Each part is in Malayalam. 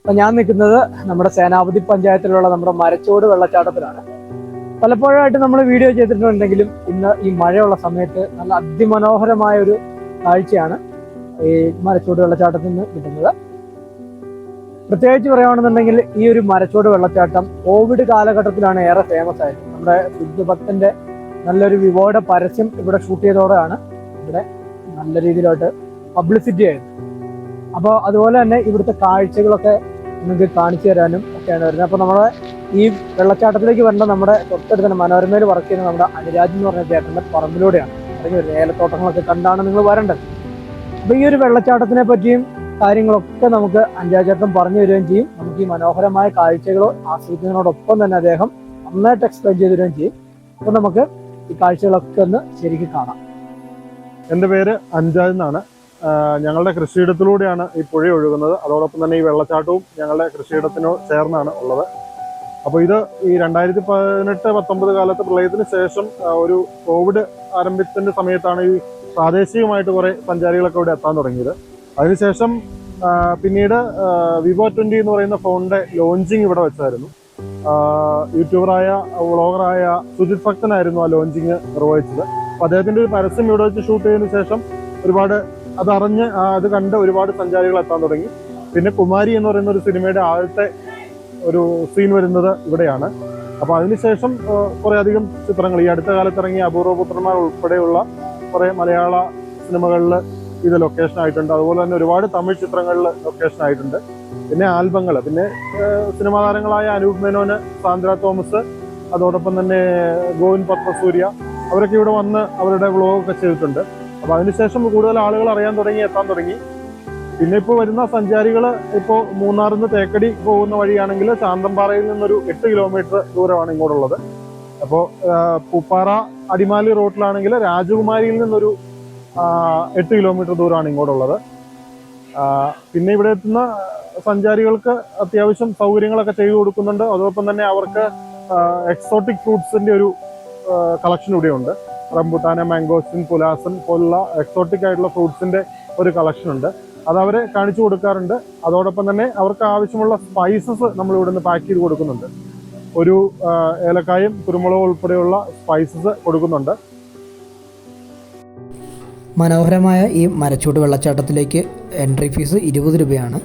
അപ്പോൾ ഞാൻ നിൽക്കുന്നത് നമ്മുടെ സേനാപതി പഞ്ചായത്തിലുള്ള നമ്മുടെ മരച്ചോട് വെള്ളച്ചാട്ടത്തിലാണ്. പലപ്പോഴായിട്ട് നമ്മൾ വീഡിയോ ചെയ്തിട്ടുണ്ടെങ്കിലും ഇന്ന് ഈ മഴയുള്ള സമയത്ത് നല്ല അതിമനോഹരമായ ഒരു കാഴ്ചയാണ് ഈ മരച്ചോട് വെള്ളച്ചാട്ടത്തിൽ നിന്ന് കിട്ടുന്നത്. പ്രത്യേകിച്ച് പറയുകയാണെന്നുണ്ടെങ്കിൽ ഈ ഒരു മരച്ചോട് വെള്ളച്ചാട്ടം കോവിഡ് കാലഘട്ടത്തിലാണ് ഏറെ ഫേമസ് ആയത്. നമ്മുടെ ബുദ്ധഭക്തന്റെ നല്ലൊരു വിവോയുടെ പരസ്യം ഇവിടെ ഷൂട്ട് ചെയ്തതോടെയാണ് ഇവിടെ നല്ല രീതിയിലോട്ട് പബ്ലിസിറ്റി ആയത്. അപ്പോൾ അതുപോലെ തന്നെ ഇവിടുത്തെ കാഴ്ചകളൊക്കെ നിങ്ങൾക്ക് കാണിച്ചു തരാനും ഒക്കെയാണ് വരുന്നത്. അപ്പോൾ നമ്മുടെ ഈ വെള്ളച്ചാട്ടത്തിലേക്ക് വരേണ്ട നമ്മുടെ തൊട്ടടുത്ത് തന്നെ മനോരമയിൽ വർക്ക് ചെയ്യുന്ന നമ്മുടെ അനുരാജ് എന്ന് പറഞ്ഞ ചേട്ടൻ്റെ പറമ്പിലൂടെയാണ് ഇറങ്ങി വരുന്നത്. ഏലത്തോട്ടങ്ങളൊക്കെ കണ്ടാണ് നിങ്ങൾ വരേണ്ടത്. അപ്പോൾ ഈ ഒരു വെള്ളച്ചാട്ടത്തിനെ പറ്റിയും കാര്യങ്ങളൊക്കെ നമുക്ക് അനുരാജേട്ടൻ പറഞ്ഞു തരികയും ചെയ്യും. നമുക്ക് ഈ മനോഹരമായ കാഴ്ചകൾ ആസ്വദിക്കുന്നതിനോടൊപ്പം തന്നെ അദ്ദേഹം നന്നായിട്ട് എക്സ്പ്ലെയിൻ ചെയ്തു തരികയും ചെയ്യും. അപ്പോൾ നമുക്ക് ഈ കാഴ്ചകളൊക്കെ ഒന്ന് ശരിക്കും കാണാം. എൻ്റെ പേര് അൻജാദ് എന്നാണ്. ഞങ്ങളുടെ കൃഷിയിടത്തിലൂടെയാണ് ഈ പുഴ ഒഴുകുന്നത്. അതോടൊപ്പം തന്നെ ഈ വെള്ളച്ചാട്ടവും ഞങ്ങളുടെ കൃഷിയിടത്തിനോട് ചേർന്നാണ് ഉള്ളത്. അപ്പോൾ ഇത് ഈ 2018-19 കാലത്ത് പ്രളയത്തിന് ശേഷം ഒരു കോവിഡ് ആരംഭിച്ചതിൻ്റെ സമയത്താണ് ഈ പ്രാദേശികമായിട്ട് കുറേ സഞ്ചാരികളൊക്കെ ഇവിടെ എത്താൻ തുടങ്ങിയത്. അതിനുശേഷം പിന്നീട് വിവോ 20 എന്ന് പറയുന്ന ഫോണിൻ്റെ ലോഞ്ചിങ് ഇവിടെ വെച്ചായിരുന്നു. യൂട്യൂബറായ വ്ളോഗറായ സുജിത് ഭക്തനായിരുന്നു ആ ലോഞ്ചിങ് നിർവഹിച്ചത്. അപ്പോൾ അദ്ദേഹത്തിൻ്റെ ഒരു പരസ്യം ഇവിടെ വെച്ച് ഷൂട്ട് ചെയ്തതിനു ശേഷം ഒരുപാട് അതറിഞ്ഞ് അത് കണ്ട് ഒരുപാട് സഞ്ചാരികൾ എത്താൻ തുടങ്ങി. പിന്നെ കുമാരി എന്ന് പറയുന്ന ഒരു സിനിമയുടെ ആദ്യത്തെ ഒരു സീൻ വരുന്നത് ഇവിടെയാണ്. അപ്പോൾ അതിനുശേഷം കുറേ അധികം ചിത്രങ്ങൾ ഈ അടുത്ത കാലത്ത് ഇറങ്ങിയ അപൂർവപുത്രന്മാർ ഉൾപ്പെടെയുള്ള കുറേ മലയാള സിനിമകളിൽ ഇത് ലൊക്കേഷൻ ആയിട്ടുണ്ട്. അതുപോലെ തന്നെ ഒരുപാട് തമിഴ് ചിത്രങ്ങളിൽ ലൊക്കേഷൻ ആയിട്ടുണ്ട്. പിന്നെ ആൽബങ്ങൾ, പിന്നെ സിനിമാ താരങ്ങളായ അനൂപ് മേനോന്, സാന്ദ്ര തോമസ്, അതോടൊപ്പം തന്നെ ഗോവിന്ദ് പത്മസൂര്യ അവരൊക്കെ ഇവിടെ വന്ന് അവരുടെ വ്ളോഗൊക്കെ ചെയ്തിട്ടുണ്ട്. അപ്പോൾ അതിനുശേഷം കൂടുതൽ ആളുകൾ അറിയാൻ തുടങ്ങി, എത്താൻ തുടങ്ങി. പിന്നെ ഇപ്പോൾ വരുന്ന സഞ്ചാരികൾ ഇപ്പോൾ മൂന്നാറിൽ നിന്ന് തേക്കടി പോകുന്ന വഴിയാണെങ്കിൽ ശാന്തമ്പാറയിൽ നിന്നൊരു 8 കിലോമീറ്റർ ദൂരമാണ് ഇങ്ങോട്ടുള്ളത്. അപ്പോൾ പൂപ്പാറ അടിമാലി റോഡിലാണെങ്കിൽ രാജകുമാരിയിൽ നിന്നൊരു 8 കിലോമീറ്റർ ദൂരമാണ് ഇങ്ങോട്ടുള്ളത്. പിന്നെ ഇവിടെ എത്തുന്ന സഞ്ചാരികൾക്ക് അത്യാവശ്യം സൗകര്യങ്ങളൊക്കെ ചെയ്തു കൊടുക്കുന്നുണ്ട്. അതോടൊപ്പം തന്നെ അവർക്ക് എക്സോട്ടിക് ഫ്രൂട്ട്സിൻ്റെ ഒരു കളക്ഷൻ ഇവിടെയുണ്ട്. റംബുട്ടാന, മാംഗോസ്റ്റിൻ, പുലാസൻ പോലുള്ള എക്സോട്ടിക് ആയിട്ടുള്ള ഫ്രൂട്ട്സിൻ്റെ ഒരു കളക്ഷൻ ഉണ്ട്. അത് അവരെ കാണിച്ചു കൊടുക്കാറുണ്ട്. അതോടൊപ്പം തന്നെ അവർക്ക് ആവശ്യമുള്ള സ്പൈസസ് നമ്മൾ ഇവിടെ നിന്ന് പാക്ക് ചെയ്ത് കൊടുക്കുന്നുണ്ട്. ഒരു ഏലക്കായും കുരുമുളകും ഉൾപ്പെടെയുള്ള സ്പൈസസ് കൊടുക്കുന്നുണ്ട്. മനോഹരമായ ഈ മരച്ചൂട് വെള്ളച്ചാട്ടത്തിലേക്ക് എൻട്രി ഫീസ് 20 രൂപയാണ്.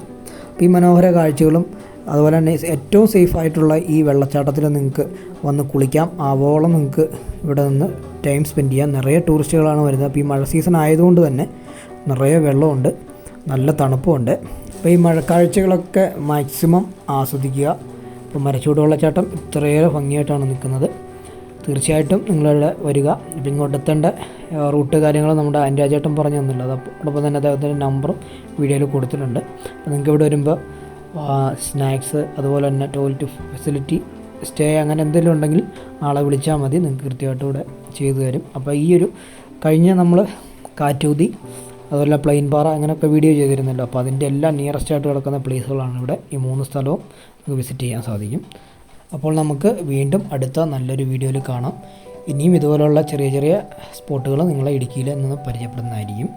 അപ്പോൾ ഈ മനോഹര കാഴ്ചകളും അതുപോലെ തന്നെ ഏറ്റവും സേഫായിട്ടുള്ള ഈ വെള്ളച്ചാട്ടത്തിൽ നിങ്ങൾക്ക് വന്ന് കുളിക്കാം. ആവോളം നിങ്ങൾക്ക് ഇവിടെ നിന്ന് ടൈം സ്പെൻഡ് ചെയ്യാം. നിറയെ ടൂറിസ്റ്റുകളാണ് വരുന്നത്. അപ്പോൾ ഈ മഴ സീസൺ ആയതുകൊണ്ട് തന്നെ നിറയെ വെള്ളമുണ്ട്, നല്ല തണുപ്പുമുണ്ട്. അപ്പോൾ ഈ മഴക്കാഴ്ചകളൊക്കെ മാക്സിമം ആസ്വദിക്കുക. ഇപ്പോൾ മരച്ചൂട് വെള്ളച്ചാട്ടം ഇത്രയേറെ ഭംഗിയായിട്ടാണ് നിൽക്കുന്നത്. തീർച്ചയായിട്ടും നിങ്ങളിവിടെ വരിക. ഇപ്പം ഇങ്ങോട്ട് എത്തേണ്ട റൂട്ട് കാര്യങ്ങൾ നമ്മുടെ അനുരാജേട്ടൻ പറഞ്ഞു തന്നില്ല. അതോടൊപ്പം തന്നെ അദ്ദേഹത്തിൻ്റെ നമ്പറും വീഡിയോയിൽ കൊടുത്തിട്ടുണ്ട്. അപ്പോൾ നിങ്ങൾക്ക് ഇവിടെ വരുമ്പോൾ സ്നാക്സ്, അതുപോലെ തന്നെ ടോയ്ലറ്റ് ഫെസിലിറ്റി, സ്റ്റേ അങ്ങനെ എന്തെങ്കിലും ഉണ്ടെങ്കിൽ ആളെ വിളിച്ചാൽ മതി. നിങ്ങൾക്ക് കൃത്യമായിട്ട് ഇവിടെ ചെയ്തു തരും. അപ്പോൾ ഈ ഒരു കഴിഞ്ഞ നമ്മൾ കാറ്റൂതി, അതുപോലെ പ്ലെയിൻ പാറ അങ്ങനെയൊക്കെ വീഡിയോ ചെയ്തിരുന്നല്ലോ. അപ്പോൾ അതിൻ്റെ എല്ലാം നിയറസ്റ്റ് ആയിട്ട് കിടക്കുന്ന പ്ലേസുകളാണ് ഇവിടെ. ഈ 3 സ്ഥലവും നമുക്ക് വിസിറ്റ് ചെയ്യാൻ സാധിക്കും. അപ്പോൾ നമുക്ക് വീണ്ടും അടുത്ത നല്ലൊരു വീഡിയോയിൽ കാണാം. ഇനിയും ഇതുപോലുള്ള ചെറിയ ചെറിയ സ്പോട്ടുകൾ നിങ്ങളെ ഇടുക്കിയിൽ നിന്ന് പരിചയപ്പെടുന്നതായിരിക്കും.